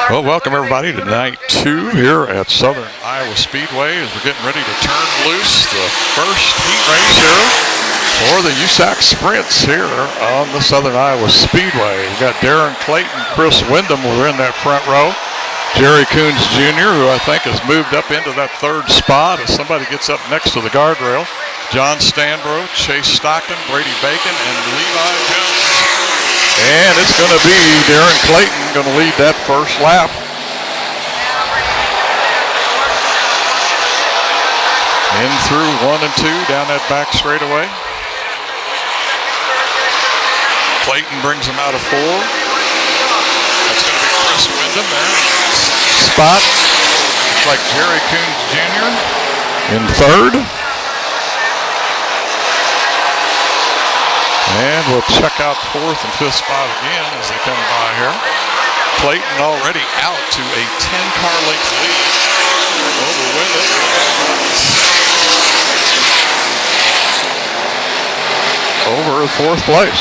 Well, welcome everybody to night 2 here at Southern Iowa Speedway as we're getting ready to turn loose the first heat race here for the USAC Sprints here on the Southern Iowa Speedway. We've got Darren Clayton, Chris Wyndham who are in that front row. Jerry Coons Jr., who I think has moved up into that third spot as somebody gets up next to the guardrail. John Stanbro, Chase Stockton, Brady Bacon, and Levi Jones. And it's going to be Darren Clayton going to lead that first lap. In through 1 and 2 down that back straightaway. Clayton brings him out of 4. That's going to be Chris Wyndham there. Spot. Looks like Jerry Coons Jr. in third. And we'll check out 4th and 5th spot again as they come by here. Clayton already out to a 10-car length lead over Wyndham. Over 4th place.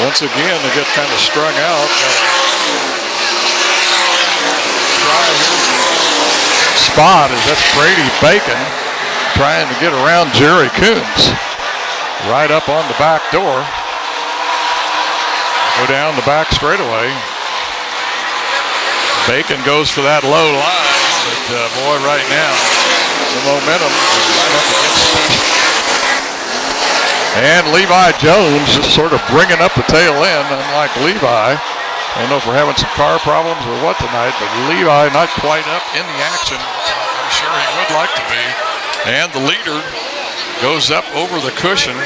Once again, they get kind of strung out. Spot is that's Brady Bacon trying to get around Jerry Coons. Right up on the back door. Go down the back straightaway. Bacon goes for that low line, but boy, right now the momentum is right up against it. And Levi Jones just sort of bringing up the tail end, unlike Levi. I don't know if we're having some car problems or what tonight, but Levi not quite up in the action. I'm sure he would like to be. And the leader goes up over the cushion. And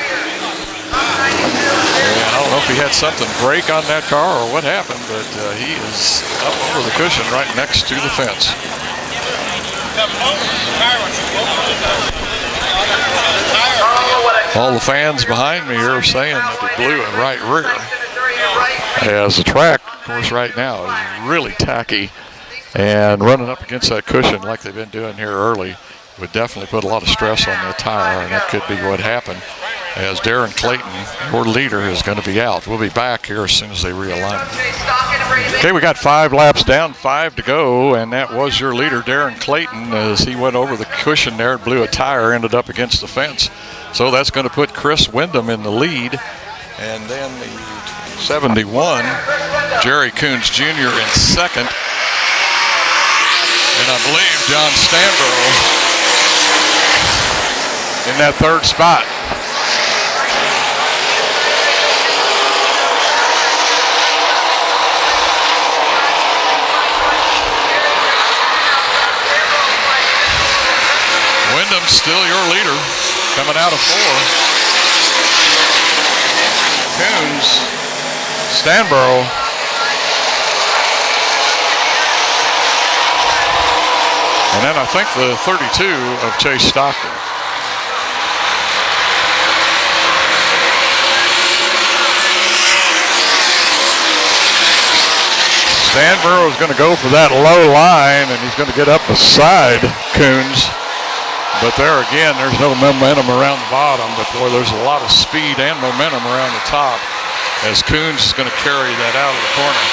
I don't know if he had something break on that car or what happened, but he is up over the cushion right next to the fence. All the fans behind me are saying that he blew it right rear. As the track, of course, right now is really tacky, and running up against that cushion like they've been doing here early would definitely put a lot of stress on the tire, and that could be what happened as Darren Clayton, your leader, is going to be out. We'll be back here as soon as they realign. Okay, we got 5 laps down, 5 to go, and that was your leader, Darren Clayton, as he went over the cushion there and blew a tire, ended up against the fence. So that's going to put Chris Wyndham in the lead, and then the 71, Jerry Coons Jr. in second. And I believe John Stanbro in that third spot. Wyndham's still your leader, coming out of 4. Coons, Stanbro, and then I think the 32 of Chase Stockton. Stanbro is going to go for that low line, and he's going to get up beside Coons. But there again, there's no momentum around the bottom, but boy, there's a lot of speed and momentum around the top as Coons is going to carry that out of the corner.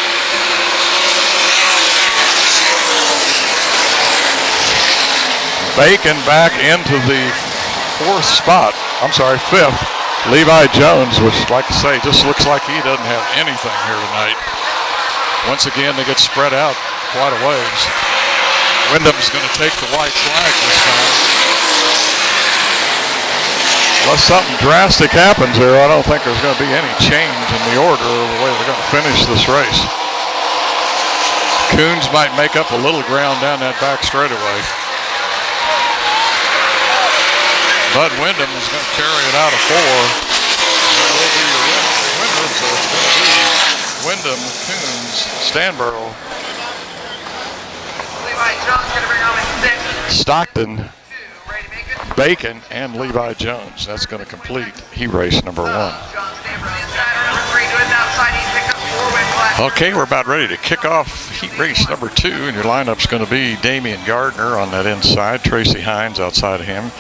Bacon back into the 4th spot. I'm sorry, 5th. Levi Jones, which, like I say, just looks like he doesn't have anything here tonight. Once again, they get spread out quite a ways. Wyndham's going to take the white flag this time. Unless something drastic happens here, I don't think there's going to be any change in the order of the way they're going to finish this race. Coons might make up a little ground down that back straightaway. Bud Wyndham is going to carry it out of 4. That will be your winner, so it's going to be Wyndham, Coons, Stanbro, Stockton, Bacon, and Levi Jones. That's going to complete heat race number 1. Okay, we're about ready to kick off heat race number 2, and your lineup's going to be Damian Gardner on that inside, Tracy Hines outside of him,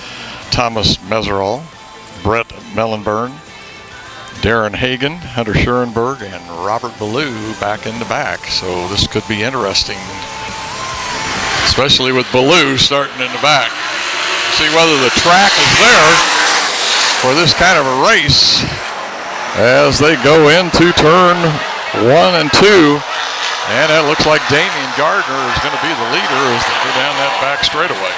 Thomas Meserol, Brett Mellenburn, Darren Hagan, Hunter Schoenberg, and Robert Ballou back in the back. So this could be interesting, especially with Ballou starting in the back. See whether the track is there for this kind of a race as they go into turn 1 and 2. And it looks like Damian Gardner is going to be the leader as they go down that back straightaway.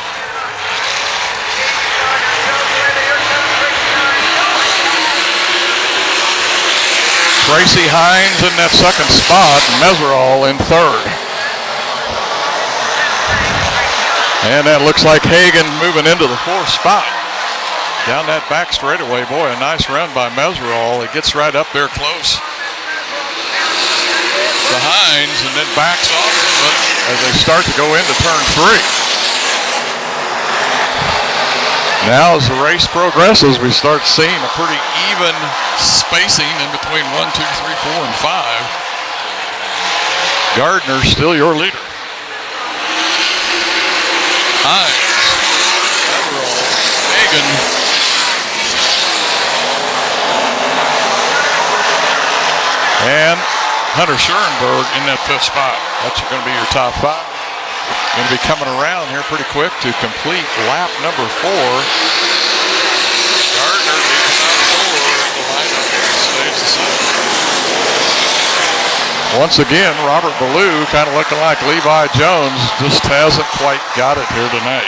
Tracy Hines in that second spot, Meserol in third. And that looks like Hagan moving into the fourth spot. Down that back straightaway, boy, a nice run by Meserol. He gets right up there close to Hines and then backs off as they start to go into turn 3. Now as the race progresses, we start seeing a pretty even spacing in between 1, 2, 3, 4, and 5. Gardner's still your leader. Hines, Meserol, Hagan, and Hunter Schoenberg in that fifth spot. That's going to be your top 5. Going to be coming around here pretty quick to complete lap number 4. Gardner leads on 4. The lineup stays the same. Once again, Robert Ballou kind of looking like Levi Jones, just hasn't quite got it here tonight,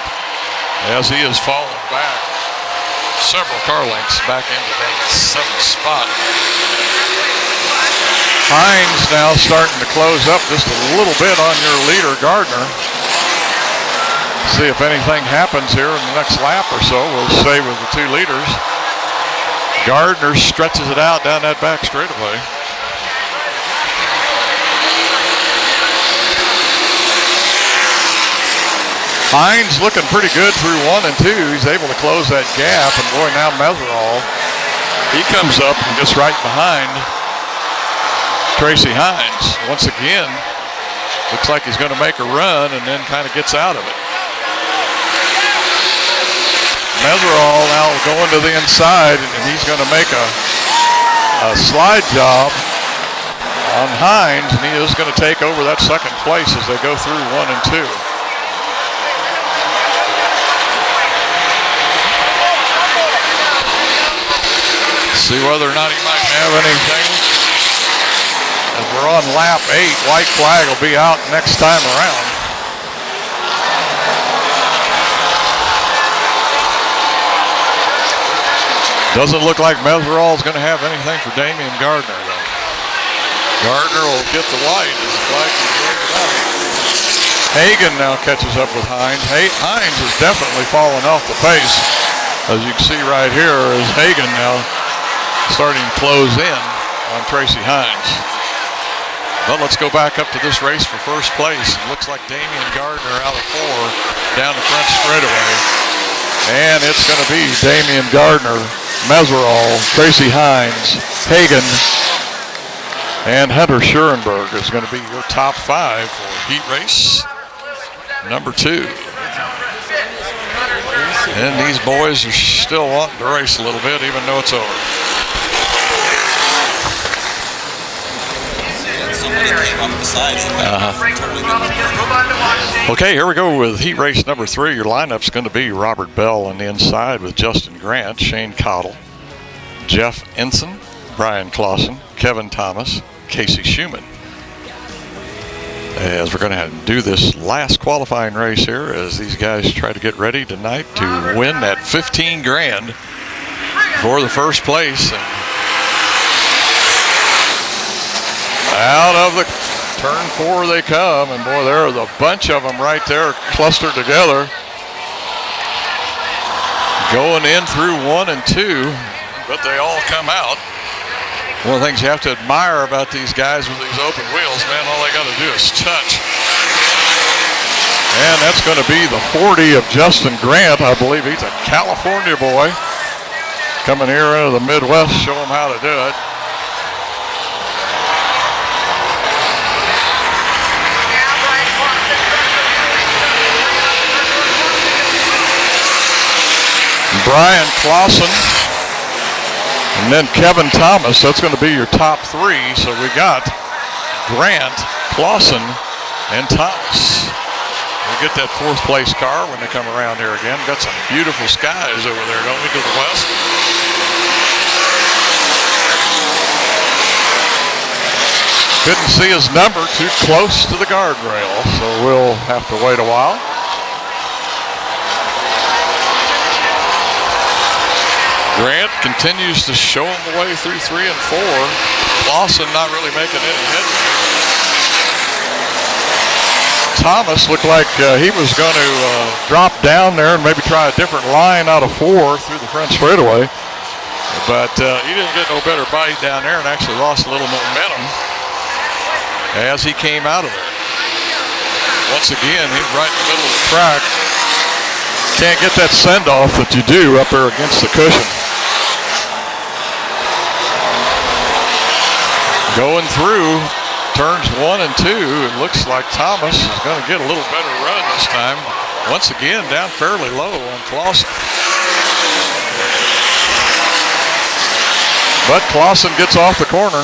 as he has fallen back several car lengths back into that 7th spot. Hines now starting to close up just a little bit on your leader, Gardner. See if anything happens here in the next lap or so. We'll stay with the 2 leaders. Gardner stretches it out down that back straightaway. Hines looking pretty good through 1 and 2. He's able to close that gap, and boy, now Meserol, he comes up and gets right behind Tracy Hines. Once again, looks like he's going to make a run and then kind of gets out of it. Meserol now going to the inside, and he's going to make a slide job on Hines, and he is going to take over that second place as they go through 1 and 2. See whether or not he might have anything. As we're on lap 8, white flag will be out next time around. Doesn't look like Meserol is going to have anything for Damian Gardner, though. Gardner will get the white as the flag is waved out. Hagan now catches up with Hines. Hines has definitely fallen off the pace, as you can see right here, as Hagan now starting to close in on Tracy Hines. But let's go back up to this race for first place. It looks like Damian Gardner out of 4 down the front straightaway. And it's going to be Damian Gardner, Meserol, Tracy Hines, Hagan, and Hunter Schoenberg is going to be your top 5 for heat race number 2. And these boys are still wanting to race a little bit, even though it's over. Okay, here we go with heat race number 3. Your lineup's going to be Robert Bell on the inside with Justin Grant, Shane Cottle, Jeff Ensign, Brian Clausen, Kevin Thomas, Casey Schumann. As we're going to do this last qualifying race here, as these guys try to get ready tonight to win that $15,000 for the first place. And out of the turn 4 they come, and boy, there's a bunch of them right there clustered together. Going in through 1 and 2, but they all come out. One of the things you have to admire about these guys with these open wheels, man, all they got to do is touch. And that's going to be the 40 of Justin Grant. I believe he's a California boy. Coming here into the Midwest, show him how to do it. Brian Clausen And then Kevin Thomas, that's going to be your top three. So we got Grant, Clausen, and Thomas. We'll get that fourth place car when they come around here again. Got some beautiful skies over there, don't we, to the west? Couldn't see his number, too close to the guardrail, so we'll have to wait a while. Grant continues to show him the way through 3 and 4. Clausen not really making any headway. Thomas looked like he was going to drop down there and maybe try a different line out of 4 through the front straightaway. But he didn't get no better bite down there and actually lost a little momentum as he came out of there. Once again, he's right in the middle of the track. Can't get that send-off that you do up there against the cushion. Going through turns 1 and 2, it looks like Thomas is going to get a little better run this time. Once again, down fairly low on Clausen. But Clausen gets off the corner.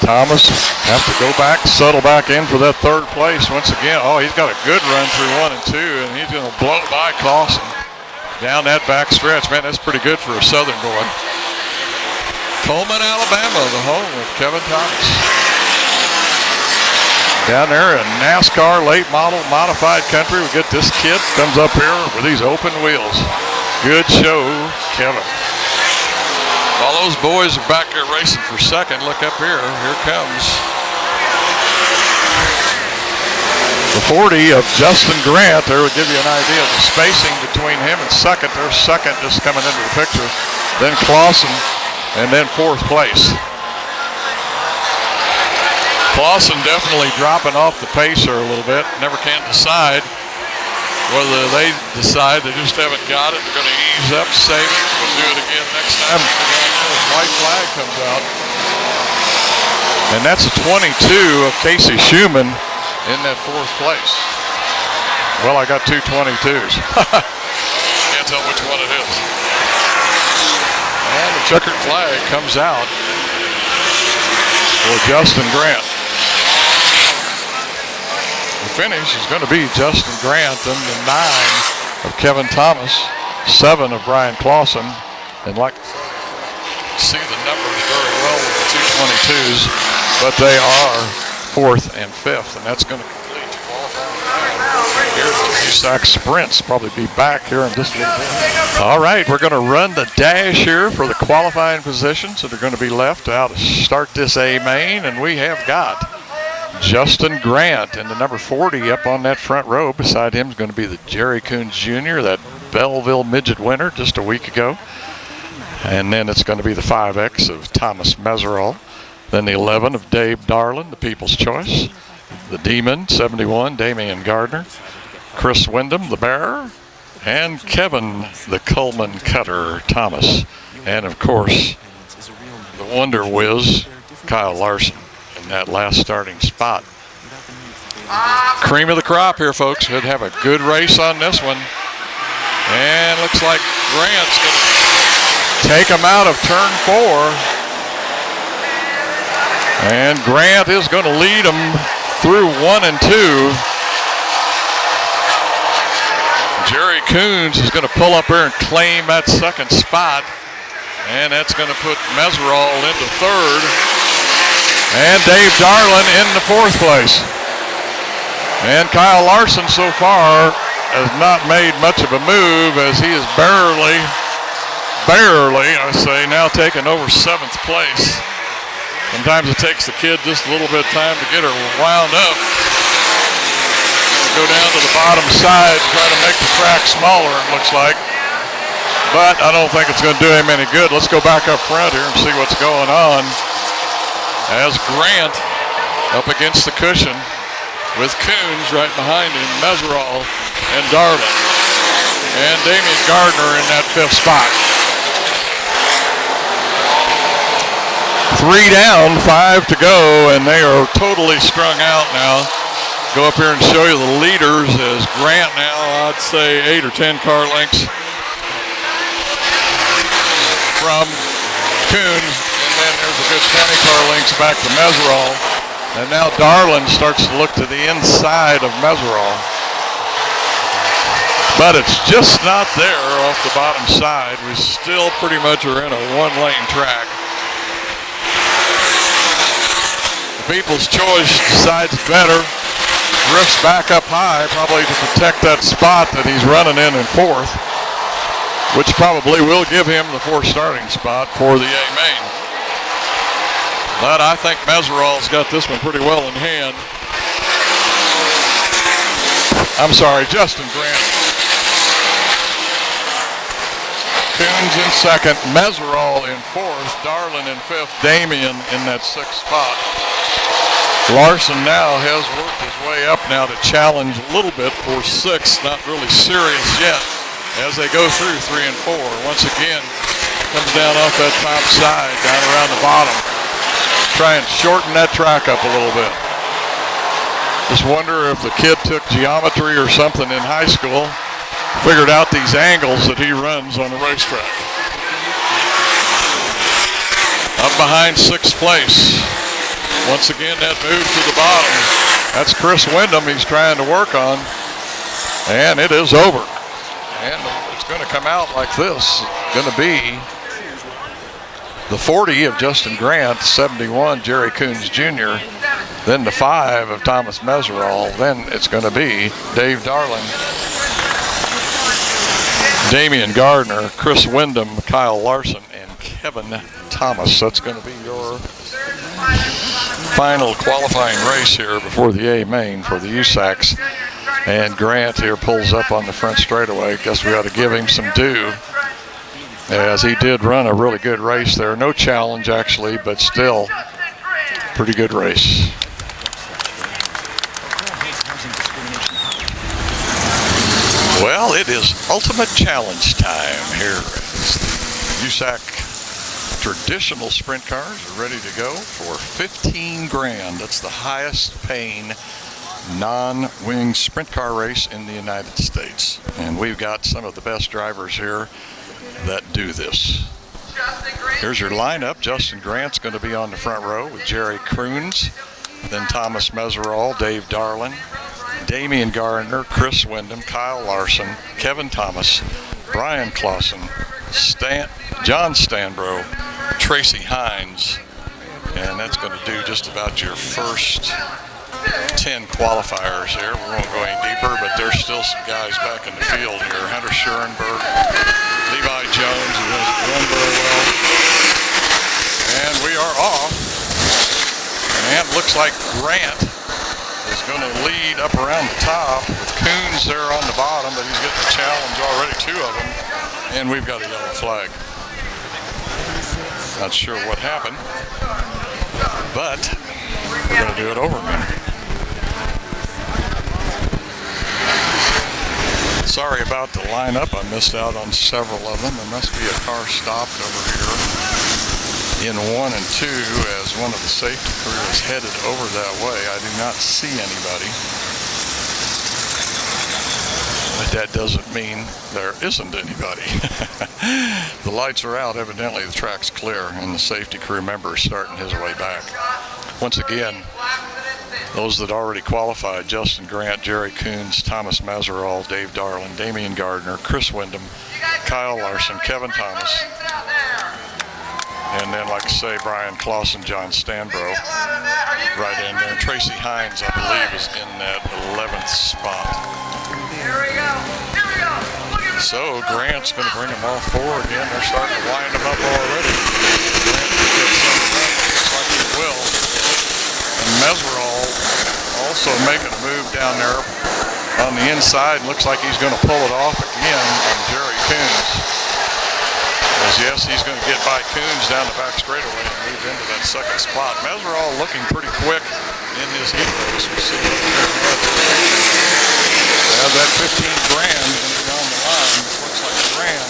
Thomas has to go back, settle back in for that third place once again. Oh, he's got a good run through 1 and 2, and he's going to blow by Clausen down that back stretch. Man, that's pretty good for a Southern boy. Coleman, Alabama, the home of Kevin Thomas. Down there in NASCAR late model modified country, we get this kid comes up here with these open wheels. Good show, Kevin. All those boys are back there racing for second. Look up here. Here comes the 40 of Justin Grant. There would give you an idea of the spacing between him and second. There's second just coming into the picture. Then Clausen, and then fourth place. Clausen definitely dropping off the pacer a little bit. Never can decide whether they decide they just haven't got it. They're going to ease up, save it. We'll do it again next time. White flag comes out. And that's a 22 of Casey Schumann in that fourth place. Well, I got two 22s. Can't tell which one it is. And the checkered flag comes out for Justin Grant. The finish is going to be Justin Grant and the 9 of Kevin Thomas, 7 of Brian Clausen, and like see the numbers very well with the 222s, but they are 4th and 5th, and that's going to complete the qualifying. Here's the USAC sprints. Probably be back here in just a little bit. All right, we're going to run the dash here for the qualifying positions that are going to be left out to start this A main, and we have got Justin Grant in the number 40 up on that front row. Beside him is going to be the Jerry Coons Jr., that Belleville midget winner just a week ago. And then it's going to be the 5X of Thomas Meserol. Then the 11 of Dave Darlin, the People's Choice. The Demon, 71, Damian Gardner. Chris Wyndham, the Bearer. And Kevin, the Coleman Cutter Thomas. And, of course, the Wonder Whiz, Kyle Larson, in that last starting spot. Cream of the crop here, folks. Should have a good race on this one. And looks like Grant's going to take him out of turn 4. And Grant is going to lead him through 1 and 2. Jerry Coons is going to pull up here and claim that second spot. And that's going to put Meserol into 3rd. And Dave Darlin in the 4th place. And Kyle Larson so far has not made much of a move as he is barely, I say, now taking over 7th place. Sometimes it takes the kid just a little bit of time to get her wound up. Go down to the bottom side, try to make the track smaller, it looks like. But I don't think it's going to do him any good. Let's go back up front here and see what's going on. As Grant up against the cushion with Coons right behind him, Meserol and Darlin. And Damian Gardner in that 5th spot. 3 down, 5 to go, and they are totally strung out now. Go up here and show you the leaders as Grant now, I'd say 8 or 10 car lengths from Coons, and then there's a good 20 car lengths back to Meserol. And now Darlin starts to look to the inside of Meserol. But it's just not there off the bottom side. We still pretty much are in a one-lane track. The People's Choice decides better. Drifts back up high, probably to protect that spot that he's running in fourth, which probably will give him the fourth starting spot for the A main. But I think Meserol's got this one pretty well in hand. I'm sorry, Justin Grant. Coons in second, Meserol in fourth, Darlin in fifth, Damien in that sixth spot. Larson now has worked his way up now to challenge a little bit for sixth, not really serious yet as they go through 3 and 4. Once again, comes down off that top side, down around the bottom. Try and shorten that track up a little bit. Just wonder if the kid took geometry or something in high school, figured out these angles that he runs on the racetrack. Up behind sixth place. Once again, that move to the bottom. That's Chris Wyndham he's trying to work on. And it is over. And it's going to come out like this. It's going to be the 40 of Justin Grant, 71 Jerry Coons Jr., then the 5 of Thomas Meserol. Then it's going to be Dave Darlin, Damian Gardner, Chris Wyndham, Kyle Larson, and Kevin Thomas. That's going to be your final qualifying race here before the A main for the USACs. And Grant here pulls up on the front straightaway. Guess we ought to give him some due, as he did run a really good race there. No challenge actually, but still pretty good race. Well, it is ultimate challenge time here. The USAC traditional sprint cars are ready to go for 15 grand. That's the highest paying non-wing sprint car race in the United States. And we've got some of the best drivers here that do this. Here's your lineup. Justin Grant's going to be on the front row with Jerry Coons, then Thomas Meserol, Dave Darlin, Damian Gardner, Chris Wyndham, Kyle Larson, Kevin Thomas, Brian Clausen, John Stanbro, Tracy Hines, and that's going to do just about your first 10 qualifiers here. We won't go any deeper, but there's still some guys back in the field here. Hunter Schoenberg, Levi Jones, who has run very well. And we are off. And it looks like Grant is going to lead up around the top with Coons there on the bottom, but he's getting the challenge already, 2 of them. And we've got a yellow flag. Not sure what happened, but we're going to do it over again. Sorry about the lineup. I missed out on several of them. There must be a car stopped over here in 1 and 2 as one of the safety crew is headed over that way. I do not see anybody. But that doesn't mean there isn't anybody. The lights are out. Evidently the track's clear, and the safety crew member is starting his way back. Once again, those that already qualified: Justin Grant, Jerry Coons, Thomas Meserol, Dave Darlin, Damian Gardner, Chris Wyndham, Kyle Larson, Kevin Thomas, and then, like I say, Brian Clausen, John Stanbro right in there. And Tracy Hines, I believe, is in that 11th spot. So Grant's going to bring them all forward again. They're starting to wind them up already. Grant will get some of that. Looks like he will. And Meserol also making a move down there on the inside. Looks like he's going to pull it off again on Jerry Coons. As yes, he's going to get by Coons down the back straightaway and move into that second spot. Meserol looking pretty quick in this heat race. We'll see what they have that 15 grand on the line. Looks like Grant,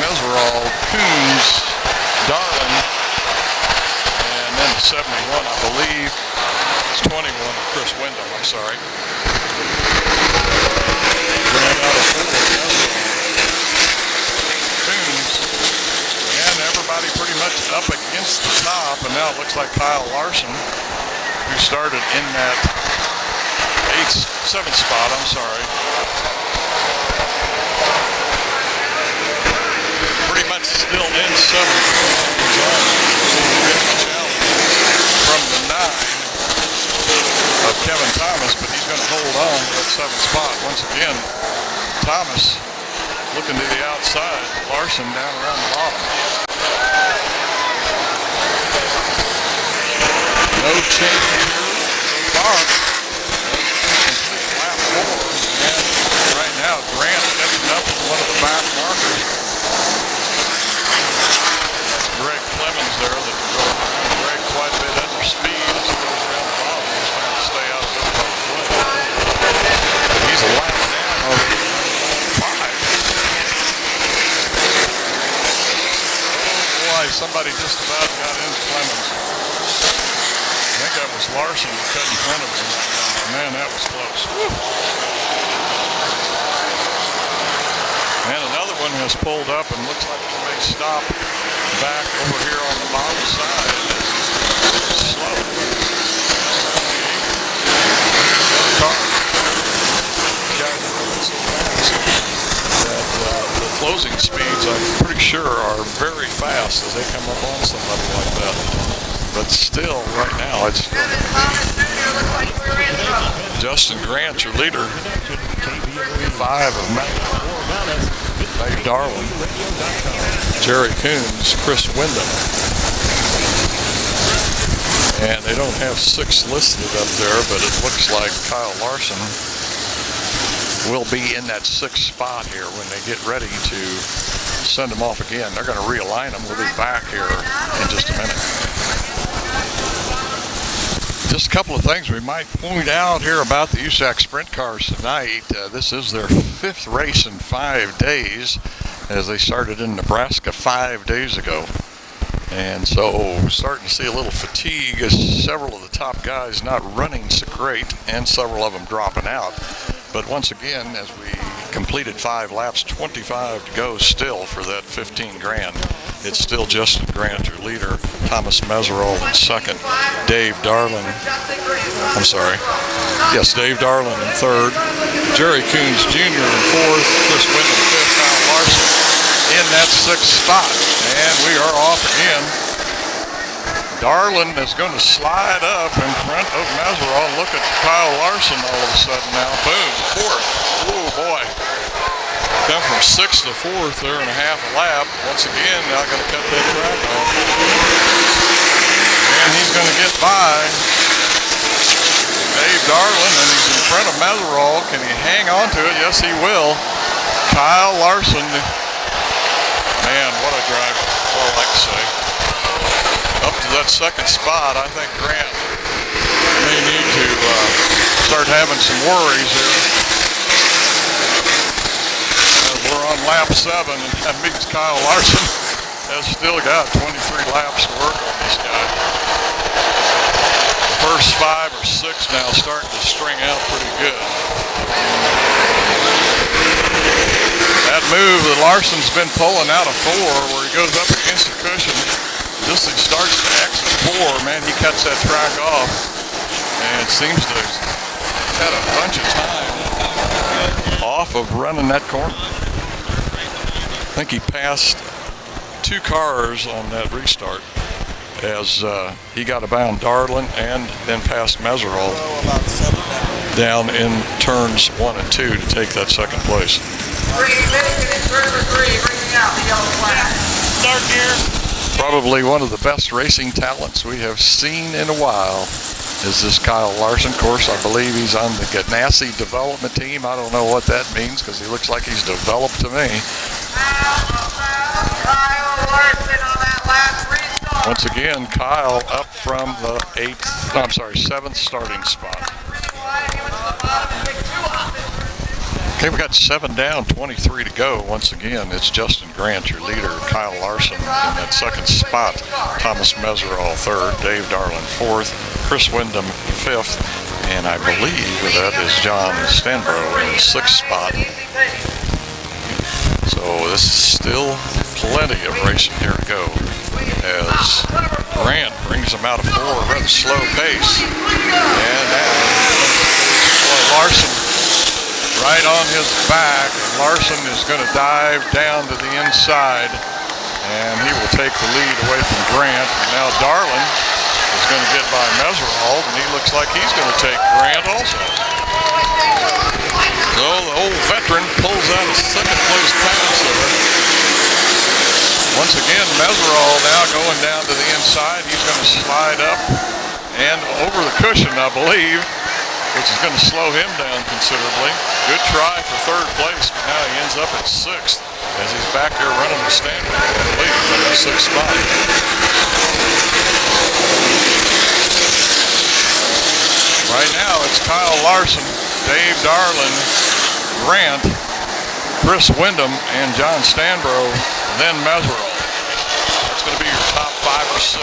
Meserol, Coons, Darlin, and then the 71, I believe, it's 21 of Chris Wyndham, I'm sorry. Grant out of 4, Coons, much up against the top, and now it looks like Kyle Larson, who started in that 7th spot, I'm sorry. Pretty much still in 7th. From the 9 of Kevin Thomas, but he's going to hold on to that 7th spot. Once again, Thomas looking to the outside, Larson down around the bottom. No change here. Dark. Complete lap 4. And right now, Grant catching up with one of the back markers. That's Greg Clemens there that can go around. Greg quite a bit under speed as he goes around the bottom. He's trying to stay out of everybody's way. He's a lap down already. 5. Oh boy, somebody just about got into Clemens. I think that was Larson who cut in front of him. Man, that was close. Woo. And another one has pulled up and looks like he may stop back over here on the bottom side. Slow. Car. So fast that the closing speeds, I'm pretty sure, are very fast as they come up on somebody like that. But still, right now, it's Justin Grant, your leader. 5 of Dave Darlin, Jerry Coons, Chris Wyndham. And they don't have 6 listed up there, but it looks like Kyle Larson will be in that 6th spot here when they get ready to send them off again. They're going to realign them. We'll be back here in just a minute. Just a couple of things we might point out here about the USAC sprint cars tonight. This is their 5th race in 5 days, as they started in Nebraska 5 days ago. And so we're starting to see a little fatigue as several of the top guys not running so great and several of them dropping out. But once again, as we completed 5 laps, 25 to go still for that 15 grand. It's still Justin Grant, your leader, Thomas Meserole in 2nd, Dave Darlin, Dave Darlin in 3rd, Jerry Coons Jr. in 4th, Chris Wyndham 5th, Kyle Larson in that 6th spot. And we are off again. Darlin is going to slide up in front of Meserole. Look at Kyle Larson all of a sudden now. Boom, 4th. Oh boy. Come from 6th to 4th there in a half a lap. Once again, now going to cut that track off. And he's going to get by Dave Darlin, and he's in front of Meserole. Can he hang on to it? Yes, he will. Kyle Larson. Man, what a drive. That's all I can say. Up to that 2nd spot, I think Grant may need to start having some worries here. We're on lap 7, and that means Kyle Larson has still got 23 laps to work on this guy. The first 5 or 6 now starting to string out pretty good. That move that Larson's been pulling out of 4, where he goes up against the cushion, just as he starts to exit 4, man, he cuts that track off, and seems to have had a bunch of time off of running that corner. I think he passed 2 cars on that restart as he got around Darlin and then passed Meserole down in turns 1 and 2 to take that 2nd place. Start gear. Probably one of the best racing talents we have seen in a while is this Kyle Larson. Of course, I believe he's on the Ganassi development team. I don't know what that means because he looks like he's developed to me. Once again, Kyle up from the 7th starting spot. Okay, we got 7 down, 23 to go. Once again, it's Justin Grant, your leader, Kyle Larson in that 2nd spot, Thomas Meserole 3rd, Dave Darlin 4th, Chris Wyndham 5th, and I believe that is John Stanbro in the 6th spot. So this is still plenty of racing here to go as Grant brings them out of 4, a rather slow pace. And now Larson right on his back. Larson is going to dive down to the inside, and he will take the lead away from Grant. And now Darlin is going to get by Meserhold, and he looks like he's going to take Grant also. So the old veteran pulls out a second place pass there. Once again, Meserhold now going down to the inside. He's going to slide up and over the cushion, I believe, which is going to slow him down considerably. Good try for third place, but now he ends up at 6th as he's back there running the standard, I believe, in the 6th spot. Right now, it's Kyle Larson, Dave Darlin, Grant, Chris Wyndham, and John Stanbro, then Meserhold. That's going to be your top 5 or 6.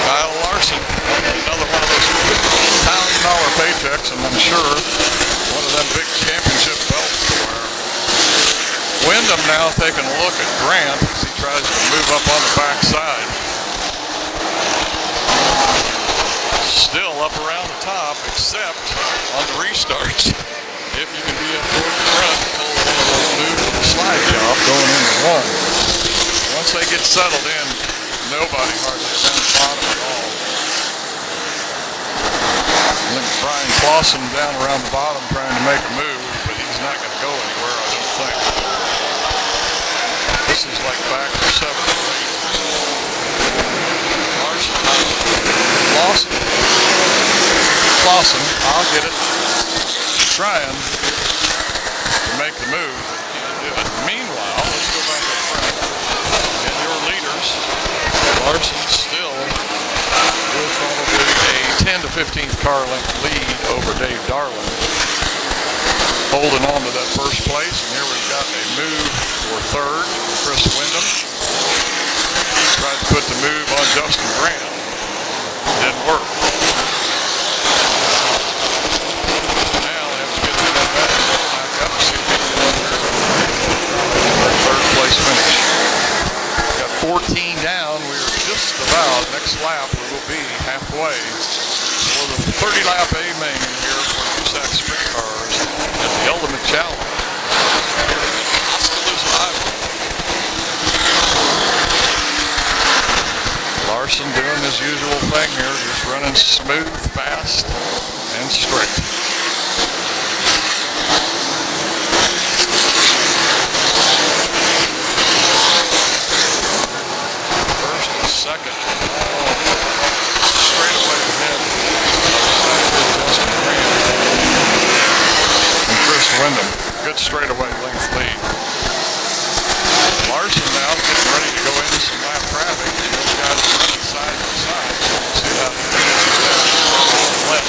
Kyle Larson, another one of those $15,000 paychecks, and I'm sure one of them big championship belts to wear. Wyndham now taking a look at Grant as he tries to move up on the backside. Still up around the top, except on the restarts. If you can be up toward the front, pull one of those moves with the slide job going into 1. Once they get settled in, nobody hardly down the bottom at all. I think Brian Clausen down around the bottom trying to make a move, but he's not going to go anywhere, I don't think. This is like back to 7 or 8. Larson, I'll get it. Trying to make the move, but can't do it. Meanwhile, let's go back up front. And your leaders, Larson still with probably a 10 to 15th car length lead over Dave Darlin. Holding on to that first place, and here we've got a move for third, Chris Wyndham. Tried to put the move on Justin Grant. Didn't work. Finish. Got 14 down. We're just about next lap. We will be halfway for the 30-lap A main here for USAC sprint cars at the Ultimate Challenge. Larson doing his usual thing here, just running smooth, fast, and straight. Second, straight away ahead Justin Grant and Chris Wyndham. Good straightaway length lead. Larson now getting ready to go into some lap traffic. Those guys are running side by side. We'll see how they do that. Let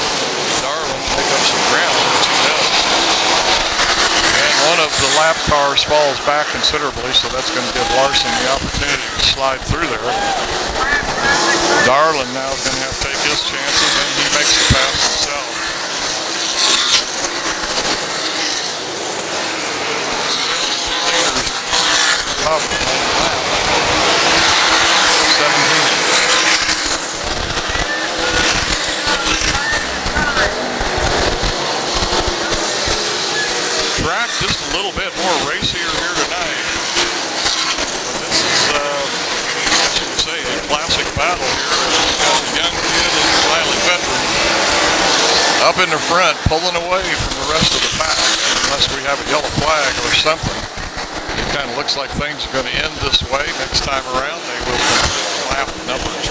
Darlin pick up some ground, which he does. And one of the lap cars falls back considerably, so that's going to give Larson the opportunity to slide through there. Darlin now is going to have to take his chances, and he makes the pass himself. Up 17. Track just a little bit more racier here tonight. But this is, I should say, a classic battle here. We've got a young kid and a slightly veteran up in the front, pulling away from the rest of the pack. Unless we have a yellow flag or something, it kind of looks like things are going to end this way. Next time around, they will complete lap number 20.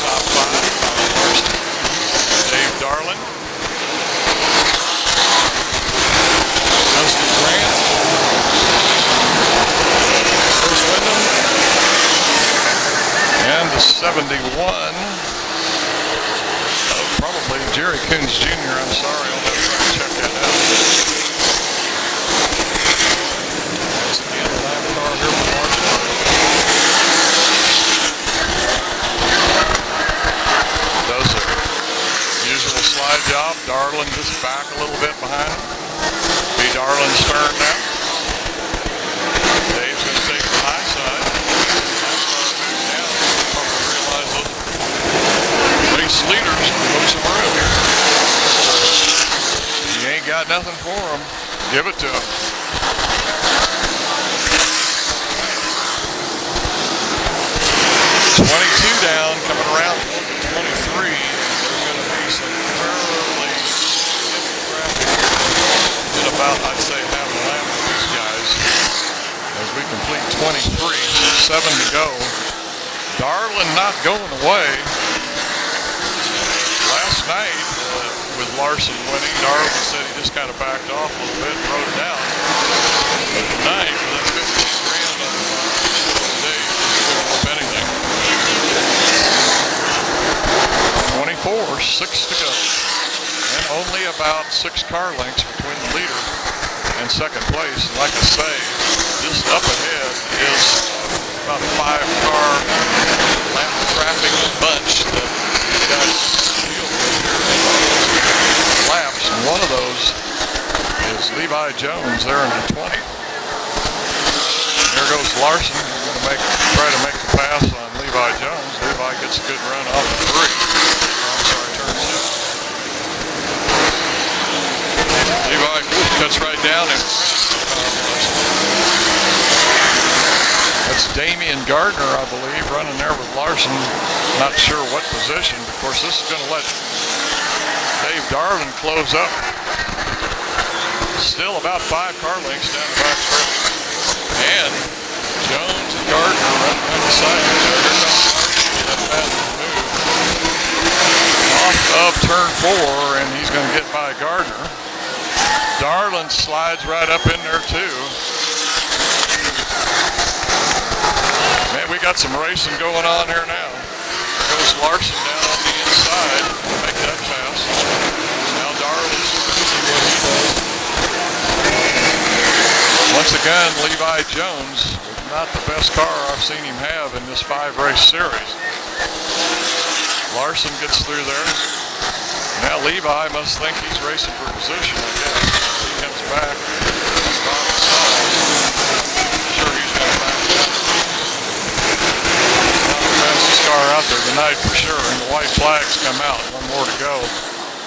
Top 5. Dave Darlin. Justin Grant, Chris Wyndham, and the 71 of probably Jerry Coons Jr. I'm sorry, I'll have to try and check that out. Once again, the lap car here for Larson. Does the usual slide job. Darlin just back a little bit behind him. Darlin's turn now. nothing for him. Give it to him. Down, coming around 23. There's going to be some fairly traffic in about, I'd say, half a lap with these guys as we complete 23. 7 to go. Darlin not going away. Last night, with Larson winning, Darlin said he just kind of backed off a little bit and rode it down. But tonight, with that 15 grand on the day, if anything. 24, 6 to go. And only about 6 car lengths between the leader and second place. Like I say, just up ahead is about a 5-car lap traffic bunch that these guys deal with here laps. And one of those is Levi Jones there in the 20. And there goes Larson. We're going to try to make the pass on Levi Jones. Levi gets a good run off the 3. Levi cuts right down and that's Damian Gardner, I believe, running there with Larson. Not sure what position. Of course, this is going to let Dave Darlin close up. Still about 5 car lengths down the back stretch. And Jones and Gardner running on the side. Here comes Larson. Off of turn 4, and he's going to get by Gardner. Darlin slides right up in there too. Man, we got some racing going on here now. Goes Larson down on the inside to make that pass. Now Darlin's see what he does. Once again, Levi Jones with not the best car I've seen him have in this 5-race series. Larson gets through there. Now Levi must think he's racing for position, I guess. He comes back. He's not sure he's going to back up. Not the fastest car out there tonight for sure. And the white flags come out. 1 more to go.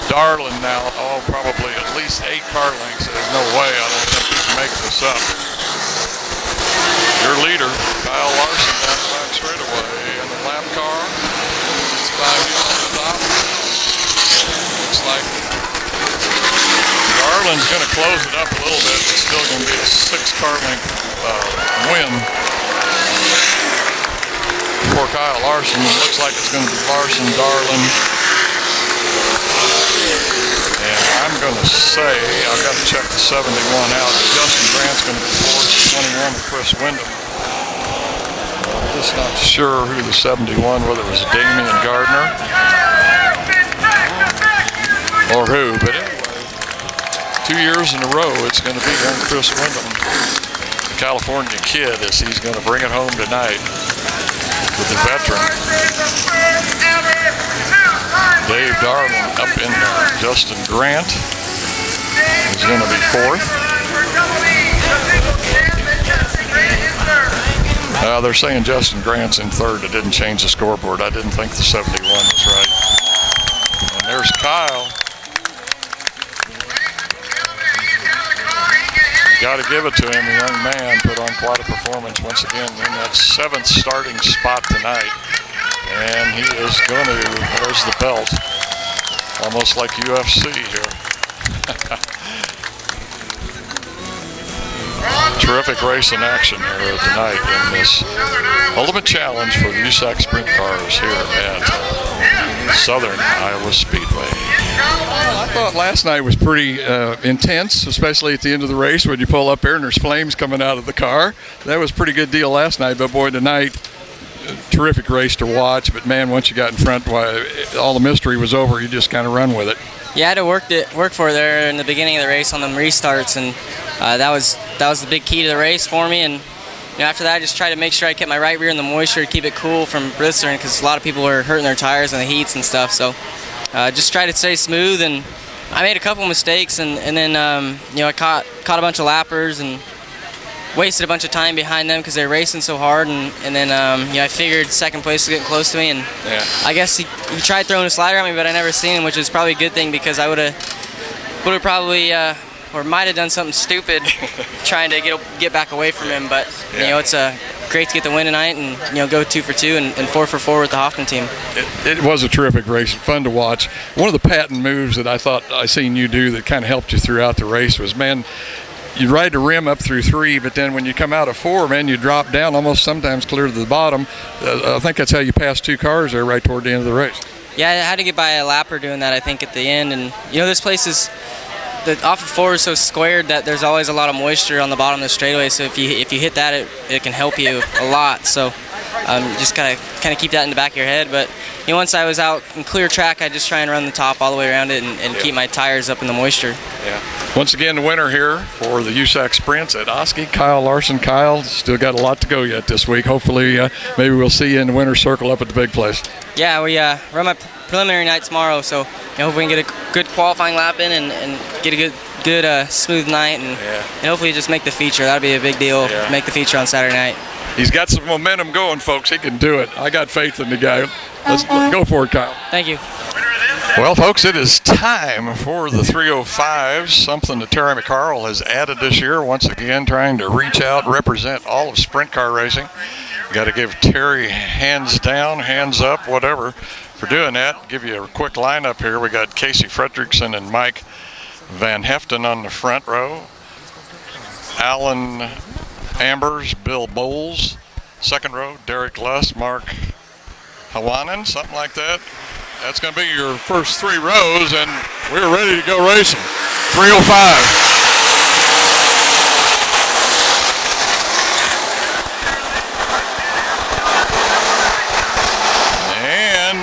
Darlin now, probably at least 8 car lengths. There's no way. I don't think he can make this up. Your leader, Kyle Larson, down the back straightaway. And the lap car. It's by him on the top. Looks like Darlin's going to close it up a little bit. It's still going to be a 6-car length win for Kyle Larson. It looks like it's going to be Larson, Darlin. And I'm going to say, I've got to check the 71 out. Justin Grant's going to be 4th, 21 with Chris Wyndham. I'm just not sure who the 71, whether it was Damian Gardner or who, but anyway, 2 years in a row it's going to be young Chris Wyndham, the California kid, as he's going to bring it home tonight with the veteran. Dave Darlin up in there. Justin Grant is going to be 4th. They're saying Justin Grant's in 3rd. It didn't change the scoreboard. I didn't think the 71 was right. And there's Kyle. Got to give it to him. The young man put on quite a performance once again in that 7th starting spot tonight. And he is going to, there's the belt. Almost like UFC here. Terrific race in action here tonight in this Ultimate Challenge for the USAC Sprint Cars here at Southern Iowa Speedway. Well, I thought last night was pretty intense, especially at the end of the race when you pull up here and there's flames coming out of the car. That was a pretty good deal last night, but boy, tonight, terrific race to watch. But man, once you got in front, all the mystery was over. You just kind of run with it. Yeah, I had to work for it there in the beginning of the race on them restarts, and that was the big key to the race for me. And after that, I just tried to make sure I kept my right rear in the moisture to keep it cool from blistering, because a lot of people were hurting their tires in the heats and stuff. So just try to stay smooth, and I made a couple mistakes, and then I caught a bunch of lappers and wasted a bunch of time behind them because they were racing so hard, and then I figured second place was getting close to me, and yeah. I guess he tried throwing a slider at me, but I never seen him, which is probably a good thing, because I would have probably or might have done something stupid trying to get back away from him. But you know, it's great to get the win tonight and go 2 for 2 and 4 for 4 with the Hoffman team. It was a terrific race, fun to watch. One of the patent moves that I thought I seen you do that kind of helped you throughout the race was, man, you ride the rim up through 3, but then when you come out of 4, man, you drop down almost sometimes clear to the bottom. I think that's how you passed 2 cars there right toward the end of the race. Yeah, I had to get by a lapper doing that, I think, at the end. And, this place is, off of 4 is so squared that there's always a lot of moisture on the bottom of the straightaway. So if you hit that, it can help you a lot. So just kind of keep that in the back of your head. But once I was out in clear track, I just try and run the top all the way around it and keep my tires up in the moisture. Yeah. Once again, the winner here for the USAC Sprints at Oski, Kyle Larson. Kyle, still got a lot to go yet this week. Hopefully, maybe we'll see you in the winner's circle up at the big place. Yeah, we run my preliminary night tomorrow, so hopefully we can get a good qualifying lap in and get a good smooth night and hopefully just make the feature. That'd be a big deal. Make the feature on Saturday night. He's got some momentum going, folks. He can do it. I got faith in the guy. Let's go for it, Kyle. Thank you. Well, folks, it is time for the 305s, something that Terry McCarl has added this year, once again trying to reach out, represent all of sprint car racing. Got to give Terry hands down, hands up, whatever, for doing that. Give you a quick lineup here. We got Casey Fredrickson and Mike Van Heften on the front row. Alan Ambers, Bill Bowles. Second row, Derek Luss, Mark Hawanen, something like that. That's going to be your first 3 rows, and we're ready to go racing. 305. And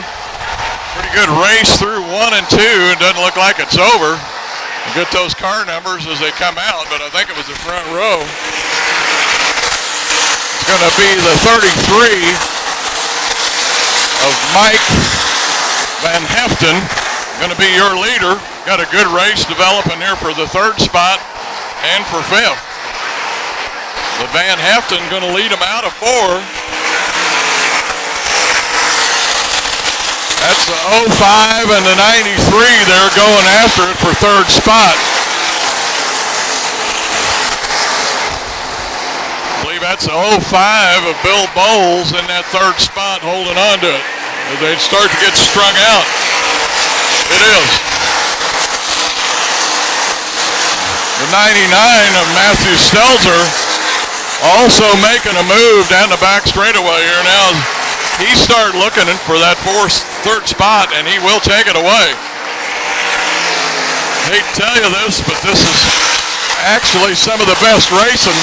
pretty good race through 1 and 2. It doesn't look like it's over. We'll get those car numbers as they come out, but I think it was the front row. It's going to be the 33 of Mike Van Heften, going to be your leader. Got a good race developing here for the 3rd spot and for 5th. The Van Heften going to lead them out of 4. That's the 05 and the 93. They're going after it for 3rd spot. I believe that's the 05 of Bill Bowles in that 3rd spot holding on to it. They'd start to get strung out. It is. The 99 of Matthew Stelzer also making a move down the back straightaway here now. He started looking for that 3rd spot, and he will take it away. Hate to tell you this, but this is actually some of the best racing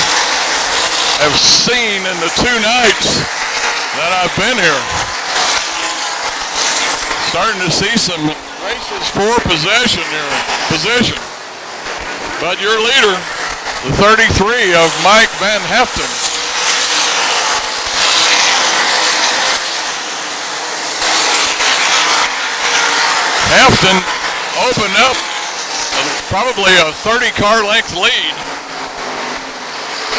I've seen in the 2 nights that I've been here. Starting to see some races for position. But your leader, the 33 of Mike Van Heften. Heften opened up probably a 30 car length lead.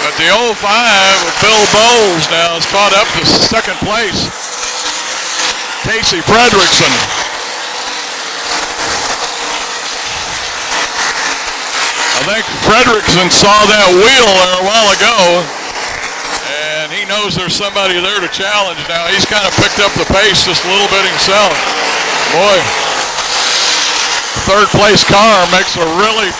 But the 05 of Bill Bowles now has caught up to 2nd place. Casey Fredrickson. I think Fredrickson saw that wheel there a while ago, and he knows there's somebody there to challenge now. He's kind of picked up the pace just a little bit himself. Boy, 3rd place car makes a really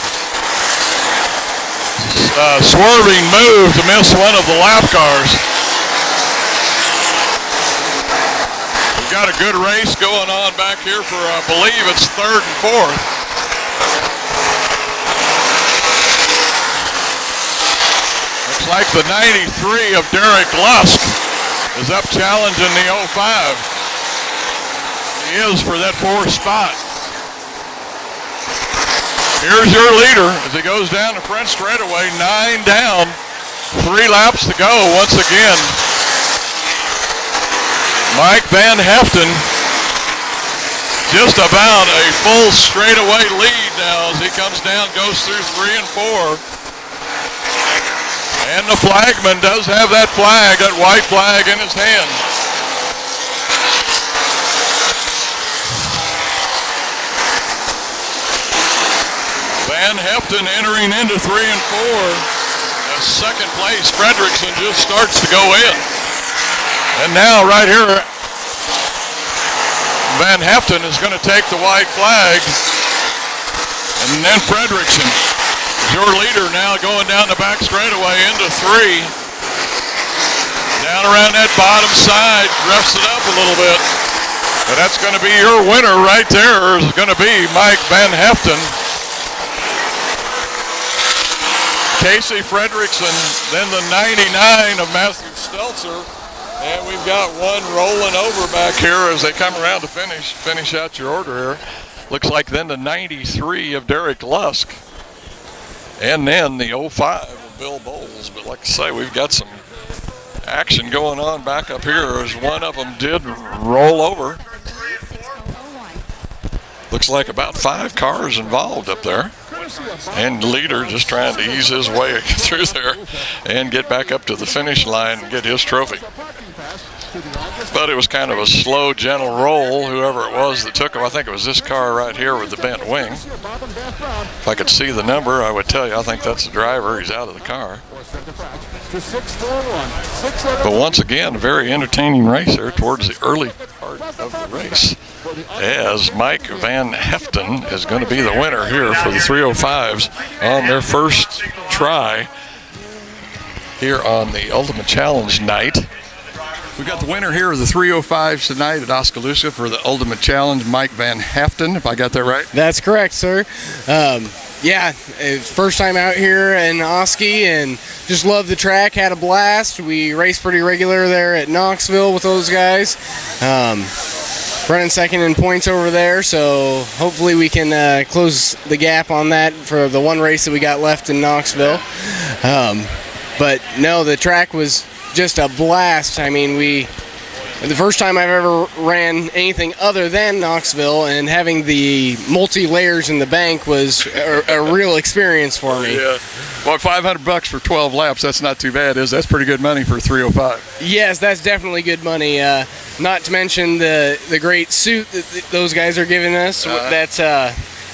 swerving move to miss one of the lap cars. Got a good race going on back here for, I believe it's 3rd and 4th. Looks like the 93 of Derek Lusk is up challenging the 05. He is for that 4th spot. Here's your leader as he goes down the front straightaway, 9 down, 3 laps to go once again. Mike Van Heften just about a full straightaway lead now as he comes down, goes through 3 and 4. And the flagman does have that flag, that white flag in his hand. Van Van Heften entering into 3 and 4. Second place, Fredrickson just starts to go in. And now right here, Van Heften is going to take the white flag. And then Fredrickson, your leader, now going down the back straightaway into 3. Down around that bottom side, refs it up a little bit. But that's going to be your winner right there, is going to be Mike Van Heften. Casey Fredrickson, then the 99 of Matthew Stelzer. And we've got one rolling over back here as they come around to finish out your order here. Looks like then the 93 of Derek Lusk. And then the 05 of Bill Bowles. But like I say, we've got some action going on back up here as one of them did roll over. Looks like about 5 cars involved up there. And leader just trying to ease his way through there and get back up to the finish line and get his trophy. But it was kind of a slow, gentle roll, whoever it was that took him. I think it was this car right here with the bent wing. If I could see the number, I would tell you. I think that's the driver. He's out of the car. But once again, a very entertaining race there towards the early part of the race, as Mike Van Heften is going to be the winner here for the 305s on their first try here on the Ultimate Challenge night. We've got the winner here of the 305s tonight at Oskaloosa for the Ultimate Challenge, Mike Van Heften, if I got that right. That's correct, sir. Yeah, it's first time out here in Oski, and just love the track, had a blast. We raced pretty regular there at Knoxville with those guys. Running second in points over there, so hopefully we can close the gap on that for the one race that we got left in Knoxville. But no, the track was just a blast. I mean, the first time I've ever ran anything other than Knoxville, and having the multi-layers in the bank was a real experience for me. Yeah. Well, $500 for 12 laps, that's not too bad, is That's pretty good money for 305. Yes, that's definitely good money. Not to mention the great suit that those guys are giving us. That's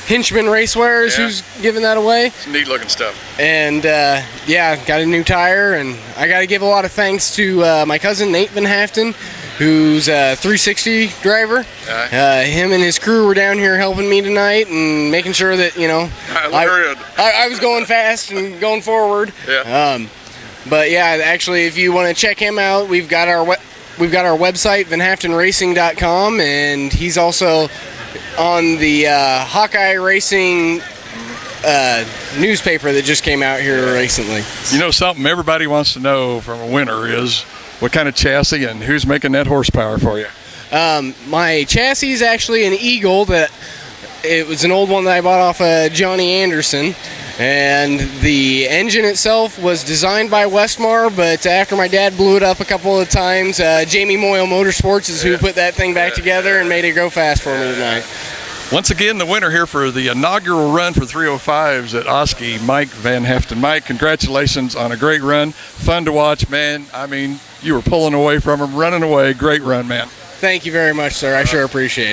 Hinchman Racewears who's giving that away. It's neat looking stuff. And yeah, got a new tire, and I got to give a lot of thanks to my cousin Nate Van Heften, who's a 360 driver. Him and his crew were down here helping me tonight and making sure that, you know, I was going fast and going forward. Yeah. But yeah, actually, if you want to check him out, we've got our website, vanhaftenracing.com, and he's also on the Hawkeye Racing newspaper that just came out here recently. You know something everybody wants to know from a winner is what kind of chassis and who's making that horsepower for you? My chassis is actually an Eagle. It was an old one that I bought off Johnny Anderson. And the engine itself was designed by Westmar, but after my dad blew it up a couple of times, Jamie Moyle Motorsports is who put that thing back together and made it go fast for me tonight. Once again, the winner here for the inaugural run for 305s at Oski, Mike Van Heften. Mike, congratulations on a great run. Fun to watch, man. I mean, you were pulling away from him, running away. Great run, man. Thank you very much, sir. I sure appreciate it.